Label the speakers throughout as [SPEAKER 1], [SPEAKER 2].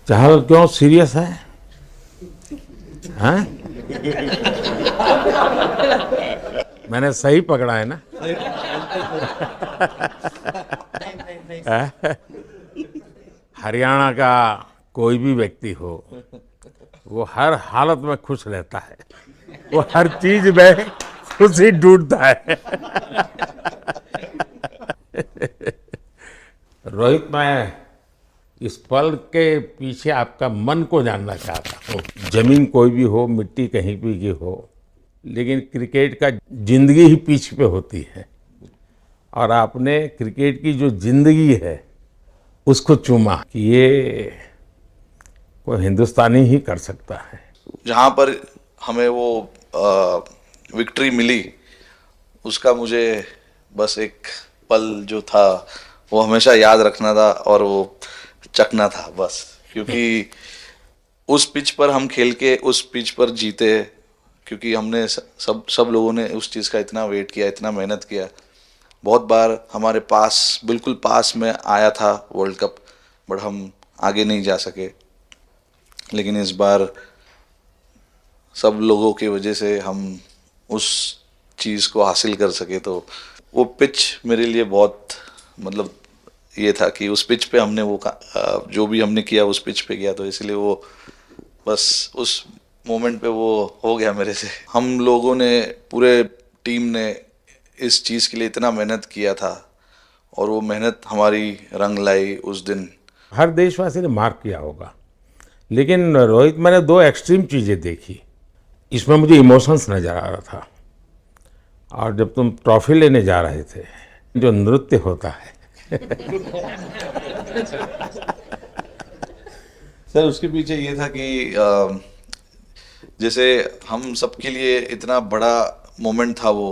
[SPEAKER 1] चहल क्यों सीरियस है? हैं? मैंने सही पकड़ा है ना? हरियाणा का कोई भी व्यक्ति हो, वो हर हालत में खुश रहता है, वो हर चीज में खुशी ढूंढता है। रोहित, मैं इस पल के पीछे आपका मन को जानना चाहता हूँ। जमीन कोई भी हो, मिट्टी कहीं भी की हो, लेकिन क्रिकेट का जिंदगी ही पिच पे होती है, और आपने क्रिकेट की जो जिंदगी है उसको चुमा कि ये कोई हिंदुस्तानी ही कर सकता है।
[SPEAKER 2] जहाँ पर हमें वो विक्ट्री मिली, उसका मुझे बस एक पल जो था वो हमेशा याद रखना था, और वो चखना था बस। क्योंकि उस पिच पर हम खेल के उस पिच पर जीते, क्योंकि हमने सब लोगों ने उस चीज़ का इतना वेट किया, इतना मेहनत किया। बहुत बार हमारे पास, बिल्कुल पास में आया था वर्ल्ड कप, बट हम आगे नहीं जा सके। लेकिन इस बार सब लोगों की वजह से हम उस चीज़ को हासिल कर सके। तो वो पिच मेरे लिए बहुत, मतलब ये था कि उस पिच पे हमने वो जो भी हमने किया उस पिच पे किया, तो इसलिए वो बस उस मोमेंट पे वो हो गया मेरे से। हम लोगों ने, पूरे टीम ने इस चीज़ के लिए इतना मेहनत किया था, और वो मेहनत हमारी रंग लाई उस दिन।
[SPEAKER 1] हर देशवासी ने मार्क किया होगा, लेकिन रोहित, मैंने दो एक्सट्रीम चीजें देखी। इसमें मुझे इमोशंस नजर आ रहा था, और जब तुम ट्रॉफी लेने जा रहे थे, जो नृत्य होता है
[SPEAKER 2] सर, उसके पीछे ये था कि जैसे हम सबके लिए इतना बड़ा मोमेंट था वो,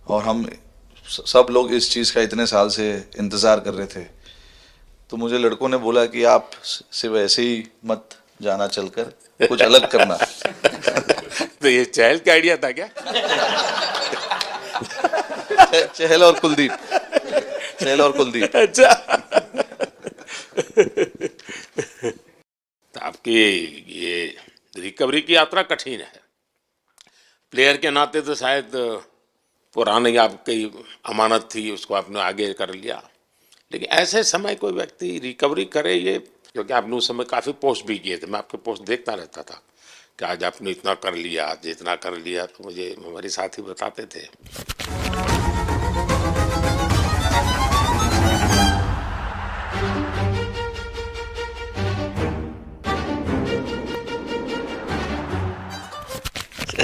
[SPEAKER 2] और हम सब लोग इस चीज़ का इतने साल से इंतज़ार कर रहे थे। तो मुझे लड़कों ने बोला कि आप सिर्फ ऐसे ही मत जाना, चलकर कुछ अलग करना।
[SPEAKER 3] तो ये चहल का आइडिया था क्या?
[SPEAKER 2] चहल और कुलदीप, चहल और कुलदीप।
[SPEAKER 3] अच्छा। तो आपकी ये रिकवरी की यात्रा कठिन है। प्लेयर के नाते तो शायद पुरानी आपकी अमानत थी, उसको आपने आगे कर लिया। लेकिन ऐसे समय कोई व्यक्ति रिकवरी करे, ये क्योंकि आपने उस समय काफ़ी पोस्ट भी किए थे, मैं आपके पोस्ट देखता रहता था कि आज आपने इतना कर लिया, आज इतना कर लिया, तो मुझे हमारे साथी बताते थे।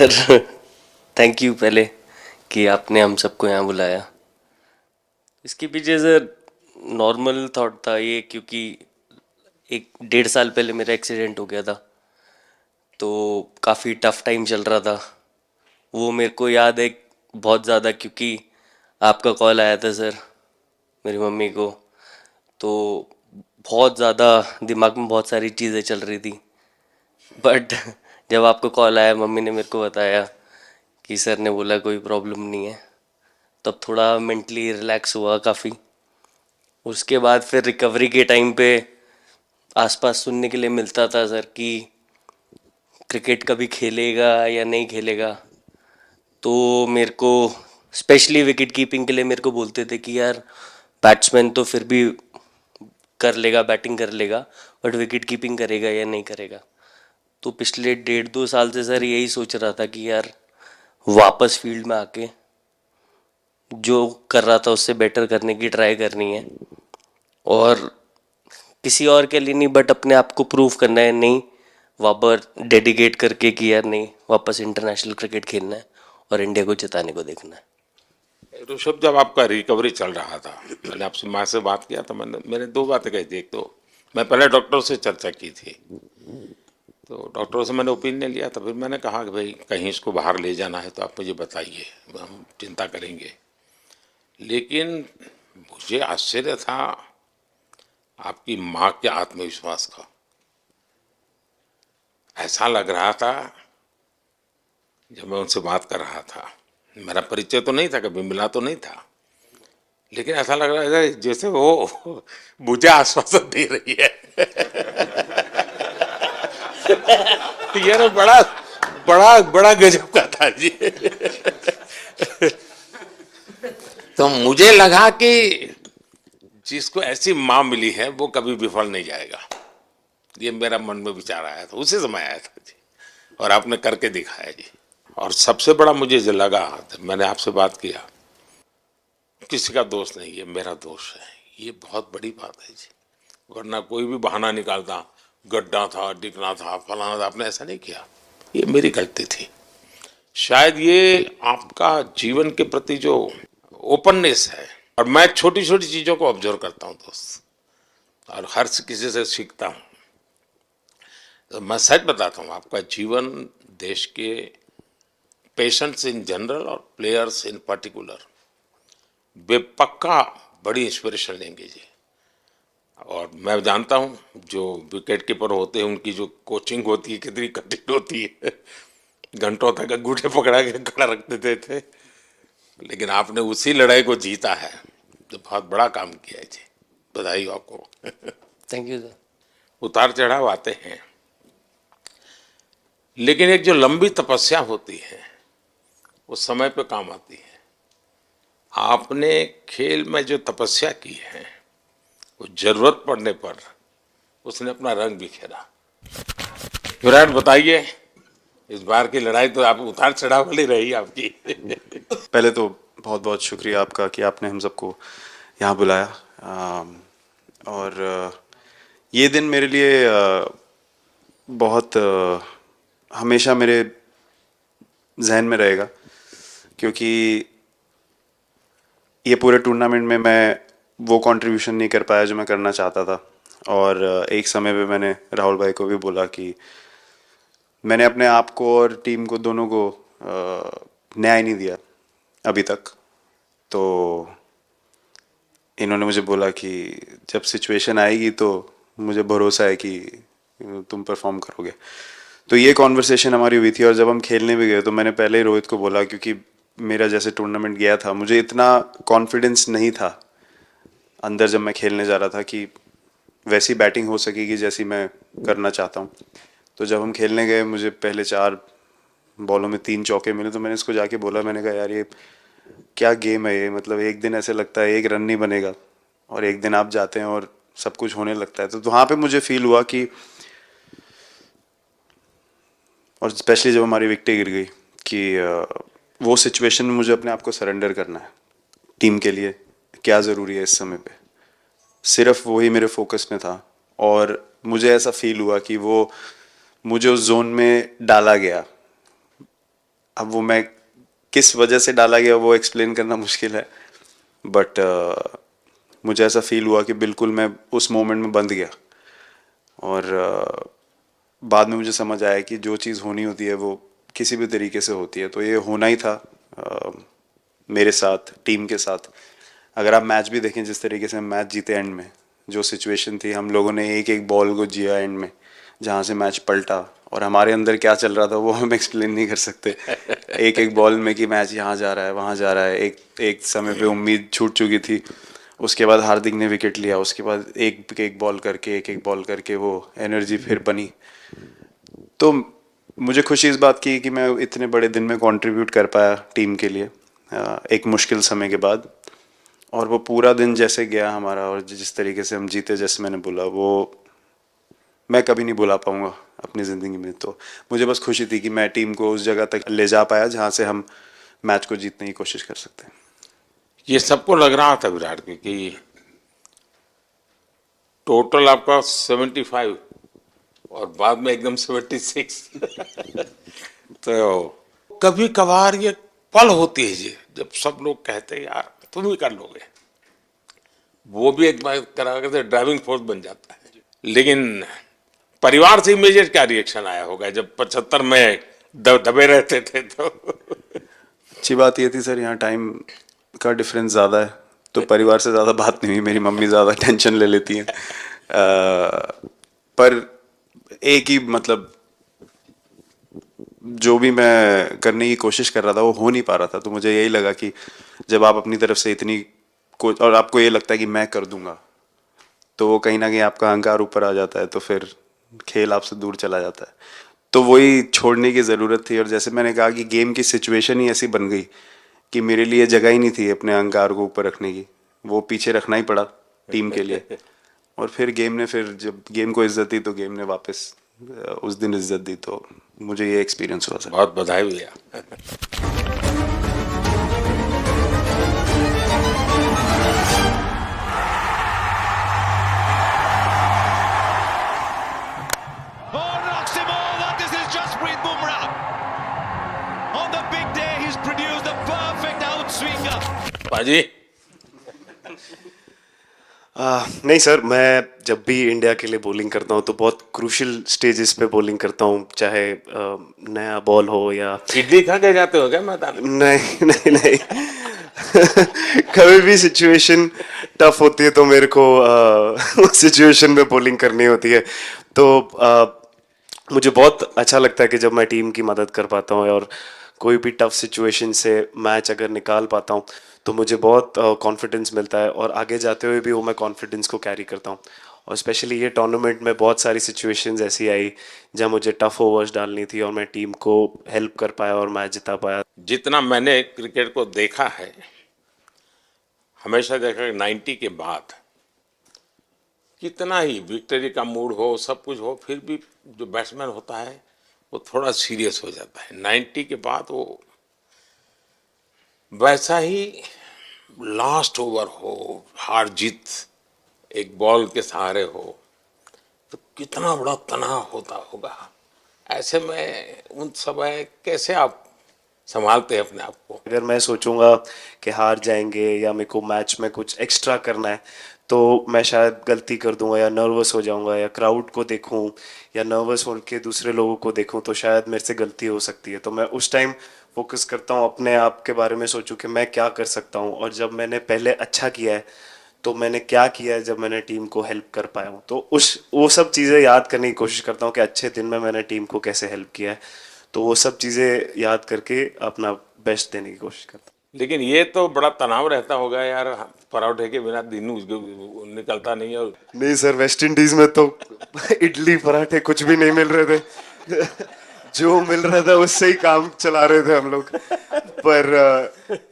[SPEAKER 4] सर, थैंक यू पहले कि आपने हम सबको यहाँ बुलाया। इसके पीछे सर नॉर्मल थॉट था ये, क्योंकि 1-1.5 साल पहले मेरा एक्सीडेंट हो गया था, तो काफ़ी टफ टाइम चल रहा था। वो मेरे को याद है बहुत ज़्यादा, क्योंकि आपका कॉल आया था सर मेरी मम्मी को, तो बहुत ज़्यादा दिमाग में बहुत सारी चीज़ें चल रही थी। बट जब आपको कॉल आया, मम्मी ने मेरे को बताया कि सर ने बोला कोई प्रॉब्लम नहीं है, तब थोड़ा मेंटली रिलैक्स हुआ काफ़ी। उसके बाद फिर रिकवरी के टाइम पे आसपास सुनने के लिए मिलता था सर कि क्रिकेट कभी खेलेगा या नहीं खेलेगा, तो मेरे को स्पेशली विकेट कीपिंग के लिए मेरे को बोलते थे कि यार बैट्समैन तो फिर भी कर लेगा, बैटिंग कर लेगा, बट विकेट कीपिंग करेगा या नहीं करेगा। तो पिछले 1.5-2 साल से सर यही सोच रहा था कि यार वापस फील्ड में आके जो कर रहा था उससे बेटर करने की ट्राई करनी है, और किसी और के लिए नहीं बट अपने आप को प्रूव करना है, नहीं वापस डेडिकेट करके कि यार नहीं, वापस इंटरनेशनल क्रिकेट खेलना है और इंडिया को जिताने को देखना है।
[SPEAKER 3] ऋषभ, जब आपका रिकवरी चल रहा था, मैंने आपसे माँ से बात किया तो मैंने दो बातें कही थी। एक तो मैं पहले डॉक्टर से चर्चा की थी, तो डॉक्टरों से मैंने ओपिनियन लिया था। फिर मैंने कहा कि भाई कहीं इसको बाहर ले जाना है तो आप मुझे बताइए, हम चिंता करेंगे। लेकिन मुझे आश्चर्य था आपकी माँ के आत्मविश्वास का। ऐसा लग रहा था, जब मैं उनसे बात कर रहा था, मेरा परिचय तो नहीं था, कभी मिला तो नहीं था, लेकिन ऐसा लग रहा है जैसे वो मुझे आश्वासन दे रही है। यार बड़ा बड़ा बड़ा गजब का था जी। तो मुझे लगा कि जिसको ऐसी माँ मिली है वो कभी विफल नहीं जाएगा। ये मेरा मन में विचार आया था, उसी समय आया था जी, और आपने करके दिखाया जी। और सबसे बड़ा मुझे जो लगा, मैंने आपसे बात किया, किसी का दोष नहीं, ये मेरा दोष है, ये बहुत बड़ी बात है जी। वरना कोई भी बहाना निकालता, गड्ढा था, डिगना था, फलाना था, आपने ऐसा नहीं किया, ये मेरी गलती थी। शायद ये आपका जीवन के प्रति जो ओपननेस है, और मैं छोटी छोटी चीजों को ऑब्जर्व करता हूँ दोस्त, और हर किसी से सीखता हूँ। तो मैं सच बताता हूँ, आपका जीवन देश के पेशेंट्स इन जनरल और प्लेयर्स इन पर्टिकुलर वे पक्का बड़ी इंस्पिरेशन लेंगे जी। और मैं जानता हूँ जो विकेट कीपर होते हैं उनकी जो कोचिंग होती है कितनी कठिन होती है, घंटों तक अंगूठे पकड़ा के खड़ा रख देते थे, लेकिन आपने उसी लड़ाई को जीता है, तो बहुत बड़ा काम किया है जी, बधाई हो आपको।
[SPEAKER 4] Thank you sir.
[SPEAKER 3] उतार चढ़ाव आते हैं, लेकिन एक जो लंबी तपस्या होती है वो समय पे काम आती है। आपने खेल में जो तपस्या की है वो जरूरत पड़ने पर उसने अपना रंग बिखेरा। विराट, बताइए, इस बार की लड़ाई तो आप उतार चढ़ाव वाली रही आपकी।
[SPEAKER 5] पहले तो बहुत बहुत शुक्रिया आपका कि आपने हम सबको यहाँ बुलाया। और ये दिन मेरे लिए बहुत हमेशा मेरे जहन में रहेगा, क्योंकि ये पूरे टूर्नामेंट में मैं वो कंट्रीब्यूशन नहीं कर पाया जो मैं करना चाहता था। और एक समय पे मैंने राहुल भाई को भी बोला कि मैंने अपने आप को और टीम को दोनों को न्याय नहीं दिया अभी तक। तो इन्होंने मुझे बोला कि जब सिचुएशन आएगी तो मुझे भरोसा है कि तुम परफॉर्म करोगे। तो ये कॉन्वर्सेशन हमारी हुई थी, और जब हम खेलने भी गए तो मैंने पहले ही रोहित को बोला, क्योंकि मेरा जैसे टूर्नामेंट गया था मुझे इतना कॉन्फिडेंस नहीं था अंदर जब मैं खेलने जा रहा था कि वैसी बैटिंग हो सकेगी जैसी मैं करना चाहता हूँ। तो जब हम खेलने गए मुझे पहले 4 बॉलों में 3 चौके मिले, तो मैंने इसको जाके बोला, मैंने कहा यार ये क्या गेम है ये, मतलब एक दिन ऐसे लगता है एक रन नहीं बनेगा और एक दिन आप जाते हैं और सब कुछ होने लगता है। तो वहाँ पे मुझे फील हुआ कि, और स्पेशली जब हमारी विकेट गिर गई, कि वो सिचुएशन में मुझे अपने आप को सरेंडर करना है। टीम के लिए क्या ज़रूरी है इस समय पे, सिर्फ वही मेरे फोकस में था। और मुझे ऐसा फील हुआ कि वो मुझे उस जोन में डाला गया। अब वो मैं किस वजह से डाला गया वो एक्सप्लेन करना मुश्किल है, बट मुझे ऐसा फील हुआ कि बिल्कुल मैं उस मोमेंट में बंध गया। और बाद में मुझे समझ आया कि जो चीज़ होनी होती है वो किसी भी तरीके से होती है। तो ये होना ही था मेरे साथ, टीम के साथ। अगर आप मैच भी देखें जिस तरीके से हम मैच जीते, एंड में जो सिचुएशन थी, हम लोगों ने एक एक बॉल को जिया एंड में, जहाँ से मैच पलटा, और हमारे अंदर क्या चल रहा था वो हम एक्सप्लेन नहीं कर सकते। एक एक बॉल में कि मैच यहाँ जा रहा है वहाँ जा रहा है। एक समय पे उम्मीद छूट चुकी थी, उसके बाद हार्दिक ने विकेट लिया, उसके बाद एक एक बॉल करके वो एनर्जी फिर बनी। तो मुझे खुशी इस बात की कि मैं इतने बड़े दिन में कंट्रीब्यूट कर पाया टीम के लिए एक मुश्किल समय के बाद। और वो पूरा दिन जैसे गया हमारा, और जिस तरीके से हम जीते, जैसे मैंने बोला, वो मैं कभी नहीं भुला पाऊंगा अपनी ज़िंदगी में। तो मुझे बस खुशी थी कि मैं टीम को उस जगह तक ले जा पाया जहाँ से हम मैच को जीतने की कोशिश कर सकते हैं।
[SPEAKER 3] ये सबको लग रहा था विराट की कि टोटल आपका 75 और बाद में एकदम 76। तो कभी कभार ये पल होती है जी जब सब लोग कहते हैं यार तुम ही कर लोगे, वो भी एक बार करा करते ड्राइविंग फोर्स बन जाता है। लेकिन परिवार से इमीडिएट क्या रिएक्शन आया होगा जब 75 में दबे रहते थे? तो
[SPEAKER 5] अच्छी बात ये थी सर, यहाँ टाइम का डिफरेंस ज़्यादा है, तो परिवार से ज़्यादा बात नहीं हुई। मेरी मम्मी ज़्यादा टेंशन ले लेती हैं। पर एक ही, मतलब जो भी मैं करने की कोशिश कर रहा था वो हो नहीं पा रहा था। तो मुझे यही लगा कि जब आप अपनी तरफ से इतनी और आपको ये लगता है कि मैं कर दूंगा, तो वो कहीं ना कहीं आपका अहंकार ऊपर आ जाता है। तो फिर खेल आपसे दूर चला जाता है। तो वही छोड़ने की ज़रूरत थी, और जैसे मैंने कहा कि गेम की सिचुएशन ही ऐसी बन गई कि मेरे लिए जगह ही नहीं थी अपने अहंकार को ऊपर रखने की, वो पीछे रखना ही पड़ा टीम के लिए। और फिर गेम ने, फिर जब गेम को इज्जत दी तो गेम ने वापस उस दिन इज्जत दी। तो मुझे ये एक्सपीरियंस हुआ सर।
[SPEAKER 3] बहुत बधाई भैया।
[SPEAKER 6] Oh, knocks him over. This is Jasprit Bumrah. On the big day, he's produced the perfect outswinger.
[SPEAKER 3] पाजी
[SPEAKER 7] नहीं सर, मैं जब भी इंडिया के लिए बॉलिंग करता हूँ तो बहुत क्रूशियल स्टेजेस पे बॉलिंग करता हूँ, चाहे नया बॉल हो या
[SPEAKER 3] इडली खा के जाते हो क्या मैदान में?
[SPEAKER 7] नहीं नहीं नहीं कभी भी सिचुएशन टफ होती है तो मेरे को उस सिचुएशन में बॉलिंग करनी होती है। तो मुझे बहुत अच्छा लगता है कि जब मैं टीम की मदद कर पाता हूँ और कोई भी टफ सिचुएशन से मैच अगर निकाल पाता हूँ तो मुझे बहुत कॉन्फिडेंस मिलता है, और आगे जाते हुए भी वो मैं कॉन्फिडेंस को कैरी करता हूँ। और स्पेशली ये टूर्नामेंट में बहुत सारी सिचुएशंस ऐसी आई जहाँ मुझे टफ ओवर्स डालनी थी और मैं टीम को हेल्प कर पाया और मैच जिता पाया।
[SPEAKER 3] जितना मैंने क्रिकेट को देखा है, हमेशा देखा कि 90 के बाद कितना ही विक्ट्री का मूड हो, सब कुछ हो, फिर भी जो बैट्समैन होता है वो थोड़ा सीरियस हो जाता है। 90 के बाद वो वैसा ही लास्ट ओवर हो, हार जीत एक बॉल के सहारे हो, तो कितना बड़ा तनाव होता होगा। ऐसे में उन समय कैसे आप संभालते हैं अपने आप को?
[SPEAKER 7] अगर मैं सोचूंगा कि हार जाएंगे या मेरे को मैच में कुछ एक्स्ट्रा करना है तो मैं शायद गलती कर दूंगा या नर्वस हो जाऊंगा, या क्राउड को देखूं या नर्वस होकर दूसरे लोगों को देखूं तो शायद मेरे से गलती हो सकती है। तो मैं उस टाइम फोकस करता हूं, अपने आप के बारे में सोचूं कि मैं क्या कर सकता हूं, और जब मैंने पहले अच्छा किया है तो मैंने क्या किया है जब मैंने टीम को हेल्प कर पाया हूँ। तो वो सब चीज़ें याद करने की कोशिश करता हूँ कि अच्छे दिन में मैंने टीम को कैसे हेल्प किया है, तो वो सब चीज़ें याद करके अपना बेस्ट देने की कोशिश करता हूँ।
[SPEAKER 3] लेकिन ये तो बड़ा तनाव रहता होगा यार, पराठे के बिना दिन निकलता नहीं। और
[SPEAKER 7] नहीं सर, वेस्ट इंडीज में तो इडली पराठे कुछ भी नहीं मिल रहे थे जो मिल रहा था उससे ही काम चला रहे थे हम लोग। पर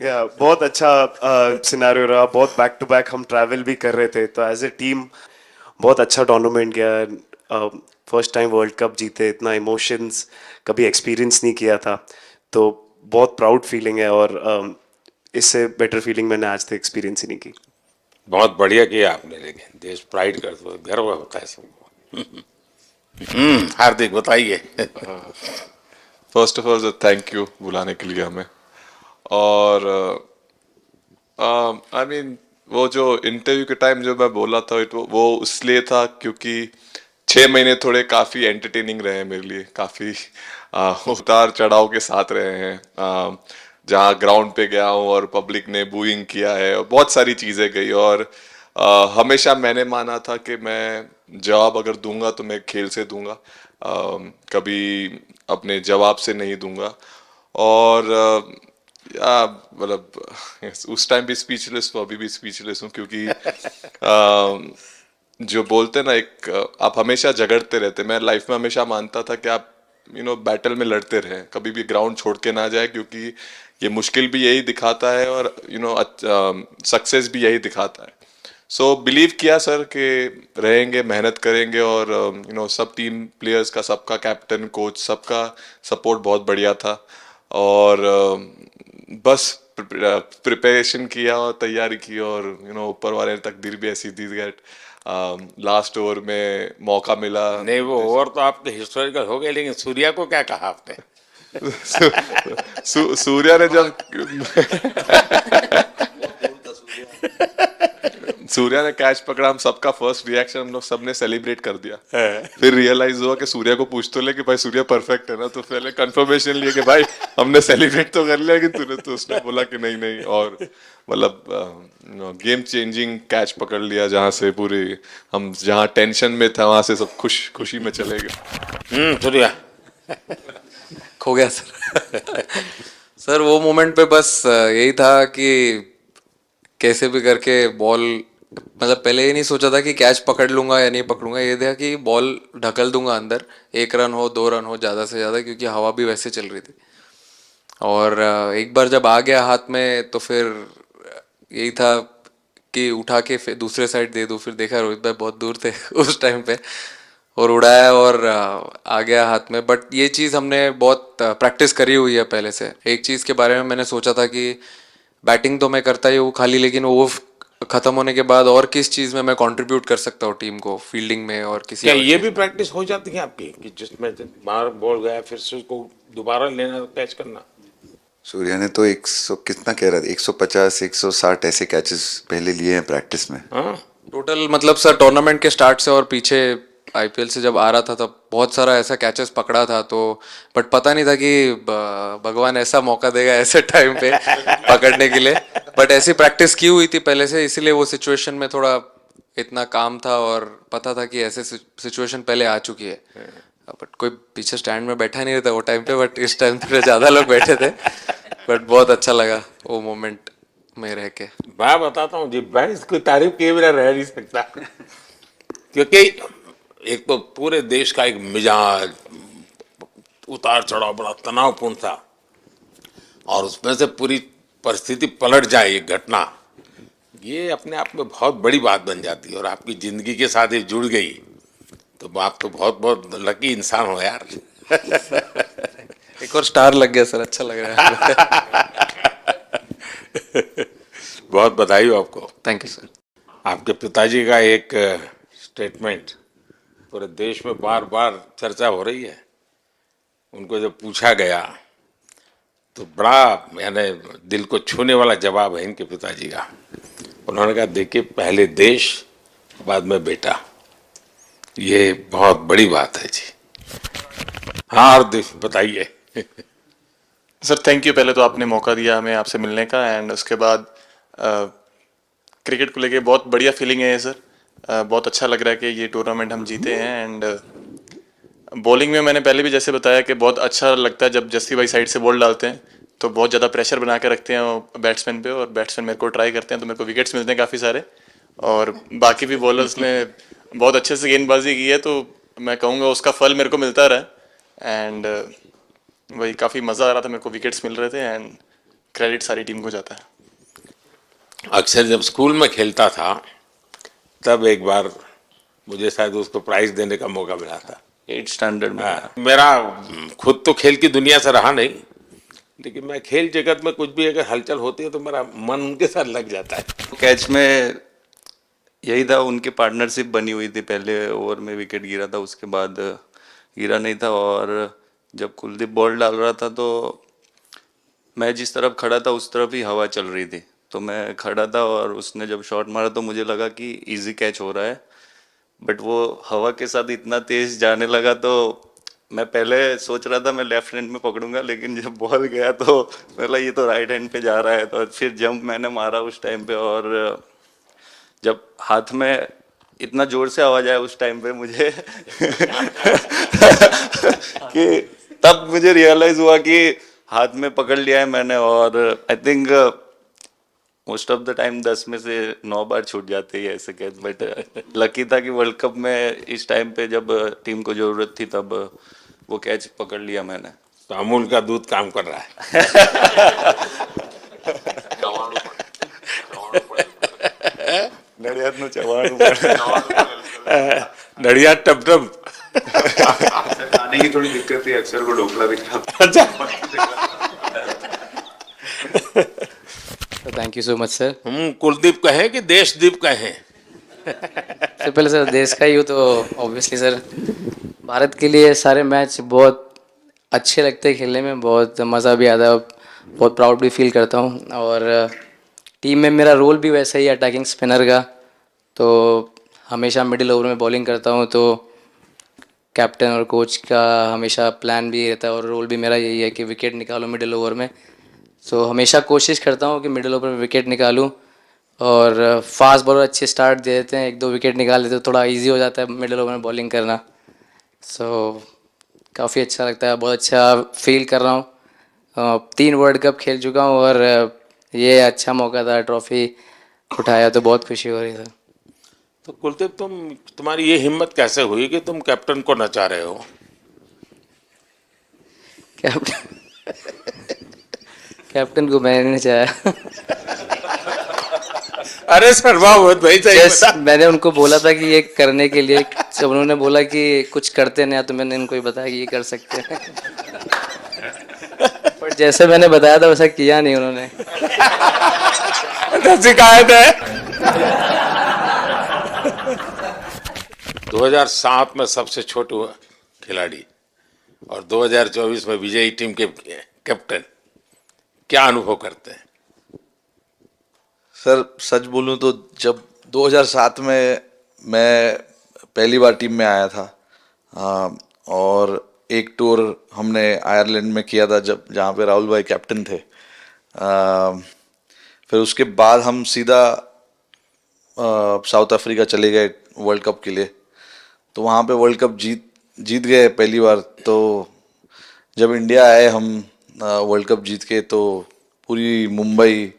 [SPEAKER 7] या बहुत अच्छा सिनेरियो रहा, बहुत बैक टू बैक हम ट्रैवल भी कर रहे थे, तो एज ए टीम बहुत अच्छा टूर्नामेंट गया। फर्स्ट टाइम वर्ल्ड कप जीते, इतना इमोशंस कभी एक्सपीरियंस नहीं किया था, तो बहुत प्राउड फीलिंग है, और इससे बेटर फीलिंग मैंने आज तक एक्सपीरियंस ही नहीं की।
[SPEAKER 3] बहुत बढ़िया किया आपने, लेकिन देश प्राइड करते हो, गर्व होता है सबको। हार्दिक बताइए।
[SPEAKER 8] First of all thank you बुलाने के लिए हमें। और आई मीन वो जो इंटरव्यू के टाइम जो मैं बोला था वो इसलिए था क्योंकि 6 महीने थोड़े काफ़ी एंटरटेनिंग रहे हैं मेरे लिए, काफ़ी उतार चढ़ाव के साथ रहे हैं। जहाँ ग्राउंड पे गया हूँ और पब्लिक ने बूइंग किया है और बहुत सारी चीज़ें गई, और हमेशा मैंने माना था कि मैं जवाब अगर दूंगा तो मैं खेल से दूंगा, कभी अपने जवाब से नहीं दूंगा। और मतलब उस टाइम भी स्पीचलेस हूँ, अभी भी स्पीचलेस हूँ, क्योंकि जो बोलते ना एक आप हमेशा झगड़ते रहते। मैं लाइफ में हमेशा मानता था कि आप बैटल में लड़ते रहें, कभी भी ग्राउंड छोड़ के ना जाए, क्योंकि ये मुश्किल भी यही दिखाता है और सक्सेस भी यही दिखाता है। सो बिलीव किया सर कि रहेंगे, मेहनत करेंगे, और सब टीम प्लेयर्स का, सबका कैप्टन कोच सबका सपोर्ट बहुत बढ़िया था, और बस प्रिपरेशन किया और तैयारी की, और ऊपर वाले ने तकदीर भी ऐसी दी दैट लास्ट ओवर में मौका मिला।
[SPEAKER 3] नहीं, वो ओवर तो आपके हिस्टोरिकल हो गए, लेकिन सूर्या को क्या कहा आपने?
[SPEAKER 8] सूर्या ने जब सूर्या ने कैच पकड़ा, हम सबका फर्स्ट रिएक्शन हम लोग सबने सेलिब्रेट कर दिया। फिर रियलाइज हुआ कि सूर्या को पूछ तो ले कि भाई सूर्या परफेक्ट है ना, तो पहले कंफर्मेशन लिए कि भाई हमने सेलिब्रेट तो कर लिया, कि तूने तो उसने बोला कि नहीं नहीं, और मतलब गेम चेंजिंग कैच पकड़ लिया, जहाँ से पूरी हम जहाँ टेंशन में था वहां से सब खुशी में चले गए।
[SPEAKER 3] सूर्या
[SPEAKER 9] खो गया सर। सर वो मोमेंट पे बस यही था कि कैसे भी करके बॉल मतलब पहले ये नहीं सोचा था कि कैच पकड़ लूंगा या नहीं पकड़ूंगा, ये था कि बॉल ढकल दूंगा अंदर, 1 रन हो 2 रन हो ज़्यादा से ज़्यादा, क्योंकि हवा भी वैसे चल रही थी। और एक बार जब आ गया हाथ में तो फिर यही था कि उठा के फिर दूसरे साइड दे दूँ। फिर देखा रोहित भाई बहुत दूर थे उस टाइम पे, और उड़ाया और आ गया हाथ में। बट ये चीज़ हमने बहुत प्रैक्टिस करी हुई है पहले से। एक चीज़ के बारे में मैंने सोचा था कि बैटिंग तो मैं करता ही हूँ खाली, लेकिन वो ख़त्म होने के बाद और किस चीज़ में मैं कंट्रीब्यूट कर सकता हूँ टीम को, फील्डिंग में और किसी
[SPEAKER 3] क्या
[SPEAKER 9] और
[SPEAKER 3] ये
[SPEAKER 9] चीज़
[SPEAKER 3] भी
[SPEAKER 9] में।
[SPEAKER 3] प्रैक्टिस हो जाती है आपकी कि जिसमें बाहर बॉल गया फिर से उसको दोबारा लेना, कैच करना?
[SPEAKER 10] सूर्या ने तो 100 कितना कह रहा था, 150 160 ऐसे कैचेस पहले लिए हैं प्रैक्टिस में।
[SPEAKER 3] हाँ,
[SPEAKER 9] टोटल मतलब सर टूर्नामेंट के स्टार्ट से और पीछे आईपीएल से जब आ रहा था तब बहुत सारा ऐसा कैचेस पकड़ा था। तो बट पता नहीं था कि भगवान ऐसा मौका देगा ऐसे टाइम पे पकड़ने के लिए। बट ऐसी प्रैक्टिस की हुई थी पहले से, इसीलिए वो सिचुएशन में थोड़ा इतना काम था और पता था कि ऐसे सिचुएशन पहले आ चुकी है। बट कोई पीछे स्टैंड में बैठा नहीं रहता वो टाइम पे, बट इस टाइम पे ज़्यादा लोग बैठे थे। बट बहुत अच्छा लगा वो मोमेंट में रह के।
[SPEAKER 3] मैं बताता हूँ जी, मैं इसकी तारीफ किए बिना रह नहीं सकता क्योंकि एक तो पूरे देश का एक मिजाज, उतार चढ़ाव बड़ा तनावपूर्ण था, और उसमें से पूरी परिस्थिति पलट जाए एक घटना, ये अपने आप में बहुत बड़ी बात बन जाती है और आपकी जिंदगी के साथ ये जुड़ गई तो आप तो बहुत बहुत लकी इंसान हो यार।
[SPEAKER 9] एक और स्टार लग गया सर, अच्छा लग रहा है।
[SPEAKER 3] बहुत बधाई हो आपको।
[SPEAKER 9] Thank you sir.
[SPEAKER 3] आपके पिताजी का एक स्टेटमेंट पूरे देश में बार बार चर्चा हो रही है। उनको जब पूछा गया तो बड़ा यानी दिल को छूने वाला जवाब है इनके पिताजी का। उन्होंने कहा, देखिए पहले देश बाद में बेटा, ये बहुत बड़ी बात है जी। हाँ, और बताइए।
[SPEAKER 5] सर थैंक यू, पहले तो आपने मौका दिया हमें आपसे मिलने का, एंड उसके बाद क्रिकेट को लेके बहुत बढ़िया फीलिंग है सर। बहुत अच्छा लग रहा है कि ये टूर्नामेंट हम जीते हैं। एंड बॉलिंग में मैंने पहले भी जैसे बताया कि बहुत अच्छा लगता है जब जस्सी भाई साइड से बॉल डालते हैं, तो बहुत ज़्यादा प्रेशर बना के रखते हैं बैट्समैन पे, और बैट्समैन मेरे को ट्राई करते हैं तो मेरे को विकेट्स मिलते हैं काफ़ी सारे। और बाकी भी बॉलर्स ने बहुत अच्छे से गेंदबाजी की है, तो मैं कहूँगा उसका फल मेरे को मिलता रहा। एंड वही काफ़ी मज़ा आ रहा था, मेरे को विकेट्स मिल रहे थे, एंड क्रेडिट सारी टीम को जाता है।
[SPEAKER 3] अक्सर जब स्कूल में खेलता था तब एक बार मुझे शायद उसको प्राइज देने का मौका मिला था
[SPEAKER 5] 8th स्टैंडर्ड में।
[SPEAKER 3] हाँ, मेरा खुद तो खेल की दुनिया से रहा नहीं, लेकिन मैं खेल जगत में कुछ भी अगर हलचल होती है तो मेरा मन उनके साथ लग जाता है।
[SPEAKER 11] कैच में यही था, उनकी पार्टनरशिप बनी हुई थी। पहले ओवर में विकेट गिरा था, उसके बाद गिरा नहीं था। और जब कुलदीप बॉल डाल रहा था तो मैं जिस तरफ खड़ा था उस तरफ ही हवा चल रही थी, तो मैं खड़ा था और उसने जब शॉट मारा तो मुझे लगा कि इजी कैच हो रहा है। बट वो हवा के साथ इतना तेज जाने लगा तो मैं पहले सोच रहा था मैं लेफ्ट हैंड में पकड़ूंगा, लेकिन जब बॉल गया तो बोला ये तो राइट हैंड पे जा रहा है। तो फिर जंप मैंने मारा उस टाइम पे, और जब हाथ में इतना जोर से आवाज आया उस टाइम पे मुझे कि तब मुझे रियलाइज हुआ कि हाथ में पकड़ लिया है मैंने। और I think most of the time 10 में से 9 बार छूट जाते हैं ऐसे कैच। बट लकी था कि वर्ल्ड कप में इस टाइम पे जब टीम को जरूरत थी तब वो कैच पकड़ लिया मैंने।
[SPEAKER 3] तो अमूल का दूध काम कर रहा है।
[SPEAKER 11] नड़ियाद नु चवाणु
[SPEAKER 3] नड़िया टप टप।
[SPEAKER 11] खाने की थोड़ी दिक्कत थी, अक्सर को ढोकला दिखा।
[SPEAKER 12] Thank you so much sir.
[SPEAKER 3] Kuldeep कहें कि देशदीप कहें?
[SPEAKER 12] सबसे पहले सर देश का ही हो तो ऑब्वियसली सर भारत के लिए सारे मैच बहुत अच्छे लगते हैं खेलने में, बहुत मज़ा भी आता है, बहुत प्राउड भी फील करता हूँ। और टीम में मेरा रोल भी वैसा ही है, अटैकिंग स्पिनर का। तो हमेशा मिडिल ओवर में बॉलिंग करता हूँ, तो कैप्टन और कोच का हमेशा प्लान भी रहता है और रोल भी मेरा यही है कि विकेट निकालो मिडिल ओवर में। सो हमेशा कोशिश करता हूँ कि मिडिल ओवर में विकेट निकालूँ, और फास्ट बॉलर अच्छे स्टार्ट दे देते हैं, 1-2 विकेट निकाल देते तो थोड़ा इजी हो जाता है मिडिल ओवर में बॉलिंग करना। सो काफ़ी अच्छा लगता है, बहुत अच्छा फील कर रहा हूँ। 3 वर्ल्ड कप खेल चुका हूँ और ये अच्छा मौका था, ट्रॉफी उठाया तो बहुत खुशी हो रही है।
[SPEAKER 3] तो कुलदीप, तुम्हारी ये हिम्मत कैसे हुई कि तुम कैप्टन को नचा रहे हो?
[SPEAKER 12] कैप्टन को मैंने नहीं चाहा।
[SPEAKER 3] अरे सर्वावत भाई, सही
[SPEAKER 12] Just
[SPEAKER 3] बता।
[SPEAKER 12] मैंने उनको बोला था कि ये करने के लिए, जब उन्होंने बोला कि कुछ करते नहीं तो मैंने इनको ही बताया कि ये कर सकते हैं। पर जैसे मैंने बताया था वैसा किया नहीं उन्होंने।
[SPEAKER 3] शिकायत है। 2007 में सबसे छोटे खिलाड़ी और 2024 में विजयी टीम के कैप्टन, क्या अनुभव करते हैं?
[SPEAKER 2] सर सच बोलूं तो जब 2007 में मैं पहली बार टीम में आया था, और एक टूर हमने आयरलैंड में किया था जहाँ पे राहुल भाई कैप्टन थे। फिर उसके बाद हम सीधा साउथ अफ्रीका चले गए वर्ल्ड कप के लिए। तो वहाँ पे वर्ल्ड कप जीत गए पहली बार। तो जब इंडिया आए हम वर्ल्ड कप जीत के, तो पूरी मुंबई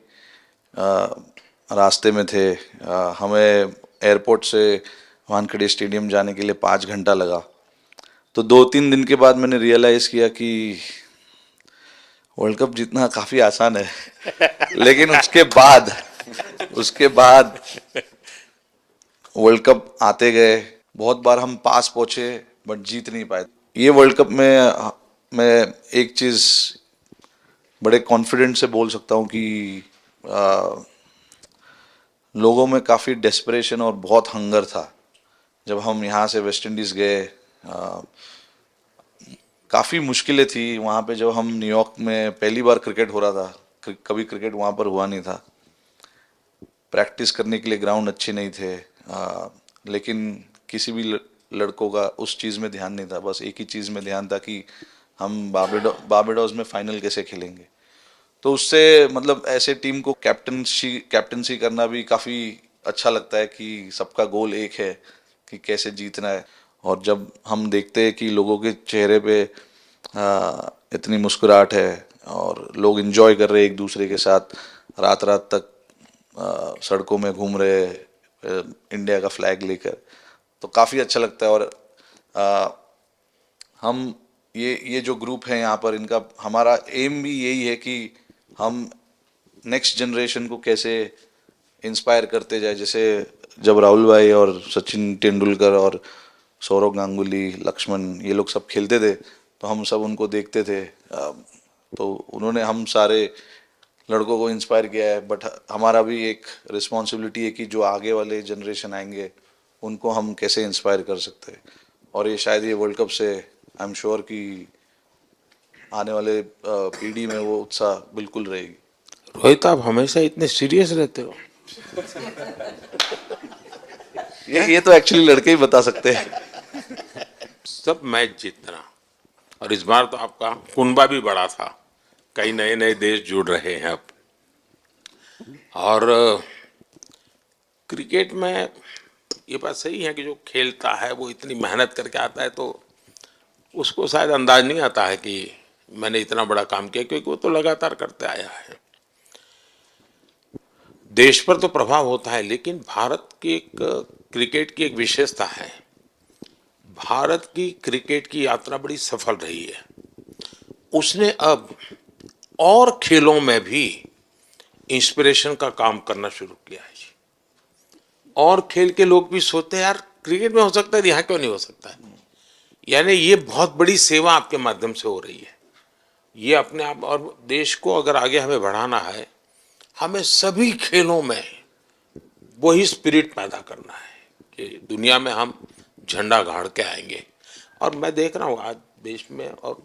[SPEAKER 2] रास्ते में थे। हमें एयरपोर्ट से वानखेड़े स्टेडियम जाने के लिए 5 घंटा लगा। तो 2-3 दिन के बाद मैंने रियलाइज़ किया कि वर्ल्ड कप जीतना काफ़ी आसान है। लेकिन उसके बाद वर्ल्ड कप आते गए, बहुत बार हम पास पहुंचे बट जीत नहीं पाए। ये वर्ल्ड कप में मैं एक चीज़ बड़े कॉन्फिडेंट से बोल सकता हूँ कि लोगों में काफ़ी डेस्परेशन और बहुत हंगर था। जब हम यहाँ से वेस्ट इंडीज़ गए, काफ़ी मुश्किलें थी वहाँ पे। जब हम न्यूयॉर्क में पहली बार क्रिकेट हो रहा था, कभी क्रिकेट वहाँ पर हुआ नहीं था। प्रैक्टिस करने के लिए ग्राउंड अच्छे नहीं थे, लेकिन किसी भी लड़कों का उस चीज़ में ध्यान नहीं था। बस एक ही चीज़ में ध्यान था कि हम बारबाडोस में फाइनल कैसे खेलेंगे। तो उससे मतलब ऐसे टीम को कैप्टनसी करना भी काफ़ी अच्छा लगता है कि सबका गोल एक है कि कैसे जीतना है। और जब हम देखते हैं कि लोगों के चेहरे पे इतनी मुस्कुराहट है और लोग एंजॉय कर रहे हैं एक दूसरे के साथ, रात रात तक सड़कों में घूम रहे इंडिया का फ्लैग लेकर, तो काफ़ी अच्छा लगता है। और हम ये जो ग्रुप है यहाँ पर, इनका हमारा एम भी यही है कि हम नेक्स्ट जनरेशन को कैसे इंस्पायर करते जाए। जैसे जब राहुल भाई और सचिन तेंदुलकर और सौरव गांगुली, लक्ष्मण, ये लोग सब खेलते थे तो हम सब उनको देखते थे। तो उन्होंने हम सारे लड़कों को इंस्पायर किया है। बट हमारा भी एक रिस्पॉन्सिबिलिटी है कि जो आगे वाले जनरेशन आएंगे उनको हम कैसे इंस्पायर कर सकते हैं। और ये शायद ये वर्ल्ड कप से आई एम श्योर कि आने वाले पीढ़ी में वो उत्साह बिल्कुल रहेगी।
[SPEAKER 3] रोहित, आप हमेशा इतने सीरियस रहते हो।
[SPEAKER 2] ये तो एक्चुअली लड़के ही बता सकते हैं।
[SPEAKER 3] सब मैच जीतना, और इस बार तो आपका कुनबा भी बड़ा था, कई नए नए देश जुड़ रहे हैं अब। और क्रिकेट में ये बात सही है कि जो खेलता है वो इतनी मेहनत करके आता है, तो उसको शायद अंदाज नहीं आता है कि मैंने इतना बड़ा काम किया, क्योंकि वो तो लगातार करते आया है। देश पर तो प्रभाव होता है, लेकिन भारत की एक क्रिकेट की एक विशेषता है, भारत की क्रिकेट की यात्रा बड़ी सफल रही है। उसने अब और खेलों में भी इंस्पिरेशन का काम करना शुरू किया है। और खेल के लोग भी सोचते हैं, यार क्रिकेट में हो सकता है, यहाँ क्यों नहीं हो सकता है। यानी ये बहुत बड़ी सेवा आपके माध्यम से हो रही है। ये अपने आप, और देश को अगर आगे हमें बढ़ाना है, हमें सभी खेलों में वही स्पिरिट पैदा करना है कि दुनिया में हम झंडा गाड़ के आएंगे। और मैं देख रहा हूँ आज देश में और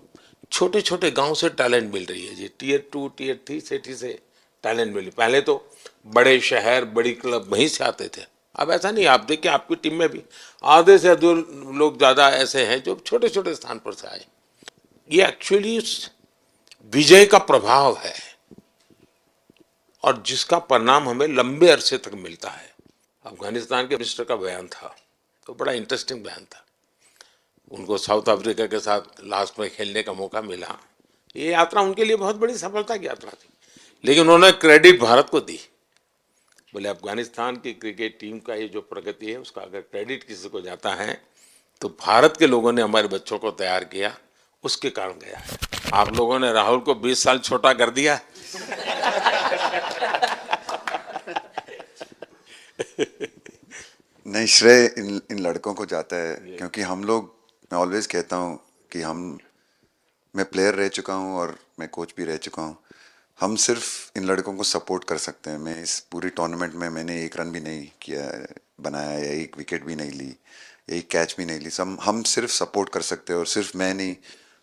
[SPEAKER 3] छोटे छोटे गांव से टैलेंट मिल रही है जी। टियर 2 टियर 3 सिटी से टैलेंट मिली। पहले तो बड़े शहर, बड़ी क्लब वहीं से आते थे, अब ऐसा नहीं। आप देखिए आपकी टीम में भी आधे से अधिक लोग ज़्यादा ऐसे हैं जो छोटे छोटे स्थान पर से आए। ये एक्चुअली विजय का प्रभाव है और जिसका परिणाम हमें लंबे अरसे तक मिलता है। अफगानिस्तान के मिनिस्टर का बयान था, तो बड़ा इंटरेस्टिंग बयान था। उनको साउथ अफ्रीका के साथ लास्ट में खेलने का मौका मिला। ये यात्रा उनके लिए बहुत बड़ी सफलता की यात्रा थी, लेकिन उन्होंने क्रेडिट भारत को दी। बोले अफगानिस्तान की क्रिकेट टीम का ये जो प्रगति है उसका अगर क्रेडिट किसी को जाता है तो भारत के लोगों ने हमारे बच्चों को तैयार किया, उसके कारण गया है। आप लोगों ने राहुल को 20 साल छोटा कर दिया।
[SPEAKER 10] नहीं, श्रेय इन लड़कों को जाता है, क्योंकि हम लोग, मैं ऑलवेज कहता हूँ कि मैं प्लेयर रह चुका हूँ और मैं कोच भी रह चुका हूँ। हम सिर्फ इन लड़कों को सपोर्ट कर सकते हैं। मैं इस पूरी टूर्नामेंट में मैंने एक रन भी नहीं किया, बनाया, या एक विकेट भी नहीं ली, एक कैच भी नहीं ली। हम सिर्फ सपोर्ट कर सकते हैं, और सिर्फ मैं नहीं,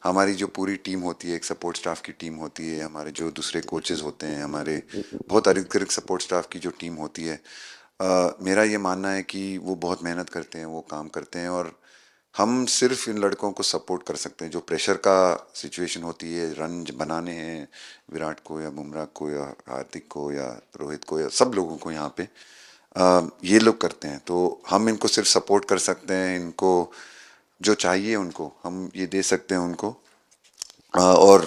[SPEAKER 10] हमारी जो पूरी टीम होती है, एक सपोर्ट स्टाफ की टीम होती है, हमारे जो दूसरे कोचेस होते हैं, हमारे बहुत अधिक सपोर्ट स्टाफ की जो टीम होती है, मेरा ये मानना है कि वो बहुत मेहनत करते हैं, वो काम करते हैं, और हम सिर्फ इन लड़कों को सपोर्ट कर सकते हैं। जो प्रेशर का सिचुएशन होती है, रन बनाने हैं विराट को या बुमराह को या हार्दिक को या रोहित को या सब लोगों को यहाँ पे, ये लोग करते हैं। तो हम इनको सिर्फ सपोर्ट कर सकते हैं, इनको जो चाहिए उनको हम ये दे सकते हैं उनको, और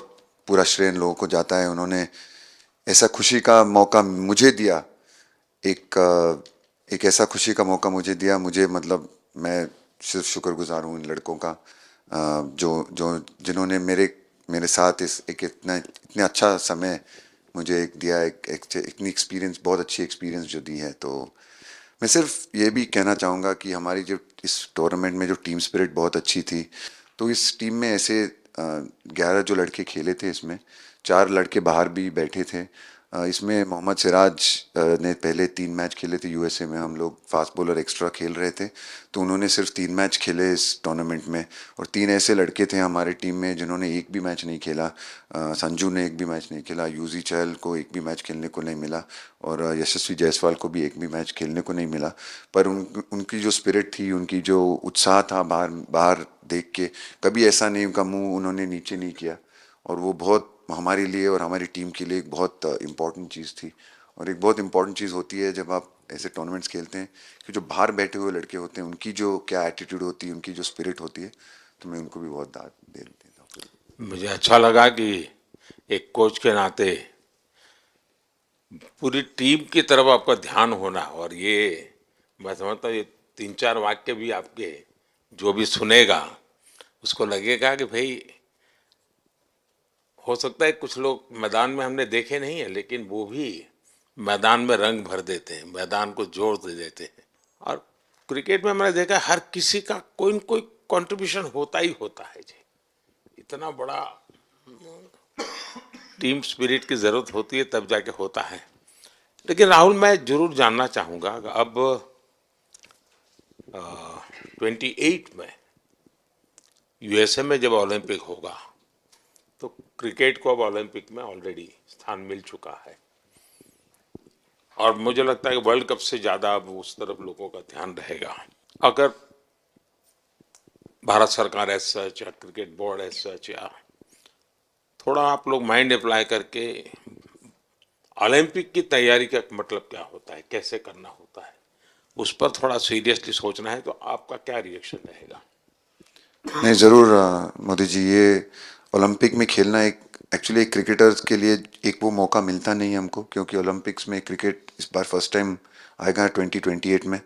[SPEAKER 10] पूरा श्रेय इन लोगों को जाता है। उन्होंने ऐसा खुशी का मौका मुझे दिया, एक ऐसा खुशी का मौका मुझे दिया, मुझे मतलब मैं सिर्फ शुक्रगुजार हूँ इन लड़कों का, जिन्होंने मेरे साथ इतने अच्छा समय मुझे दिया, इतनी एक्सपीरियंस, बहुत अच्छी एक्सपीरियंस जो दी है। तो मैं सिर्फ ये भी कहना चाहूँगा कि हमारी जो इस टूर्नामेंट में जो टीम स्पिरिट बहुत अच्छी थी। तो इस टीम में ऐसे 11 जो लड़के खेले थे, इसमें 4 लड़के बाहर भी बैठे थे। इसमें मोहम्मद सिराज ने पहले 3 मैच खेले थे यूएसए में, हम लोग फास्ट बॉलर एक्स्ट्रा खेल रहे थे, तो उन्होंने सिर्फ 3 मैच खेले इस टूर्नामेंट में। और 3 ऐसे लड़के थे हमारे टीम में जिन्होंने एक भी मैच नहीं खेला। संजू ने एक भी मैच नहीं खेला, यूजी चहल को एक भी मैच खेलने को नहीं मिला, और यशस्वी जायसवाल को भी एक भी मैच खेलने को नहीं मिला। पर उनकी जो स्पिरिट थी, उनकी जो उत्साह था, बाहर देख के कभी ऐसा नहीं, उनका मुँह उन्होंने नीचे नहीं किया, और वो बहुत हमारे लिए और हमारी टीम के लिए एक बहुत इम्पॉर्टेंट चीज़ थी। और एक बहुत इम्पॉर्टेंट चीज़ होती है जब आप ऐसे टूर्नामेंट्स खेलते हैं, कि जो बाहर बैठे हुए लड़के होते हैं, उनकी जो क्या एटीट्यूड होती है, उनकी जो स्पिरिट होती है, तो मैं उनको भी बहुत दाद दे देता हूँ।
[SPEAKER 3] मुझे अच्छा लगा कि एक कोच के नाते पूरी टीम की तरफ आपका ध्यान होना, और ये मैं समझता हूँ ये 3-4 वाक्य भी आपके जो भी सुनेगा उसको लगेगा कि भाई, हो सकता है कुछ लोग मैदान में हमने देखे नहीं है, लेकिन वो भी मैदान में रंग भर देते हैं, मैदान को जोड़ दे देते हैं। और क्रिकेट में मैंने देखा हर किसी का कोई न कोई कंट्रीब्यूशन होता ही होता है जी। इतना बड़ा टीम स्पिरिट की ज़रूरत होती है, तब जाके होता है। लेकिन राहुल, मैं जरूर जानना चाहूँगा, अब 28 में यूएसए में जब ओलंपिक होगा, तो क्रिकेट को अब ओलंपिक में ऑलरेडी स्थान मिल चुका है, और मुझे लगता है कि वर्ल्ड कप से ज़्यादा अब उस तरफ लोगों का ध्यान रहेगा। अगर भारत सरकार एज सच या क्रिकेट बोर्ड एज सच, या थोड़ा आप लोग माइंड अप्लाई करके ओलंपिक की तैयारी का मतलब क्या होता है, कैसे करना होता है, उस पर थोड़ा सीरियसली सोचना है, तो आपका क्या रिएक्शन रहेगा?
[SPEAKER 10] नहीं, ज़रूर मोदी जी, ये ओलंपिक में खेलना एक्चुअली एक क्रिकेटर्स के लिए एक वो मौका मिलता नहीं है हमको, क्योंकि ओलंपिक्स में क्रिकेट इस बार फर्स्ट टाइम आएगा 2028 में।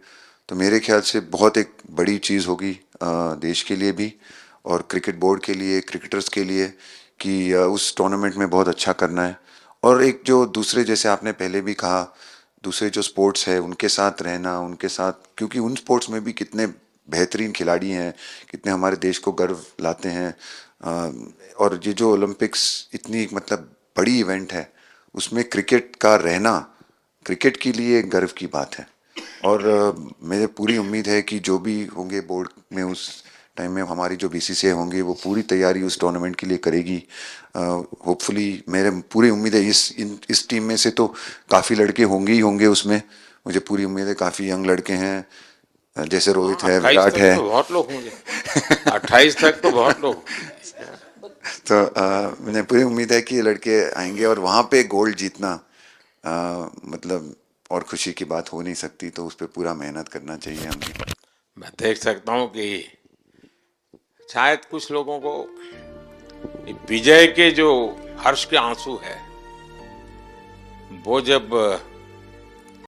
[SPEAKER 10] तो मेरे ख्याल से बहुत एक बड़ी चीज़ होगी देश के लिए भी, और क्रिकेट बोर्ड के लिए, क्रिकेटर्स के लिए, कि उस टूर्नामेंट में बहुत अच्छा करना है। और एक जो दूसरे, जैसे आपने पहले भी कहा, दूसरे जो स्पोर्ट्स है उनके साथ रहना, उनके साथ, क्योंकि उन स्पोर्ट्स में भी कितने बेहतरीन खिलाड़ी हैं, कितने हमारे देश को गर्व लाते हैं। और ये जो ओलंपिक्स इतनी मतलब बड़ी इवेंट है, उसमें क्रिकेट का रहना क्रिकेट के लिए गर्व की बात है। और मुझे पूरी उम्मीद है कि जो भी होंगे बोर्ड में उस टाइम में, हमारी जो बीसीसीआई होंगे, वो पूरी तैयारी उस टूर्नामेंट के लिए करेगी। होपफुली मेरे पूरी उम्मीद है इस टीम में से तो काफ़ी लड़के होंगे ही होंगे उसमें, मुझे पूरी उम्मीद है। काफ़ी यंग लड़के हैं, जैसे रोहित है, विराट है,
[SPEAKER 3] तो बहुत लोग होंगे 28 तक तो बहुत लोग।
[SPEAKER 10] तो मुझे पूरी उम्मीद है कि ये लड़के आएंगे, और वहाँ पे गोल्ड जीतना मतलब और खुशी की बात हो नहीं सकती, तो उस पर पूरा मेहनत करना चाहिए हमें।
[SPEAKER 3] मैं देख सकता हूँ कि शायद कुछ लोगों को विजय के जो हर्ष के आंसू है, वो जब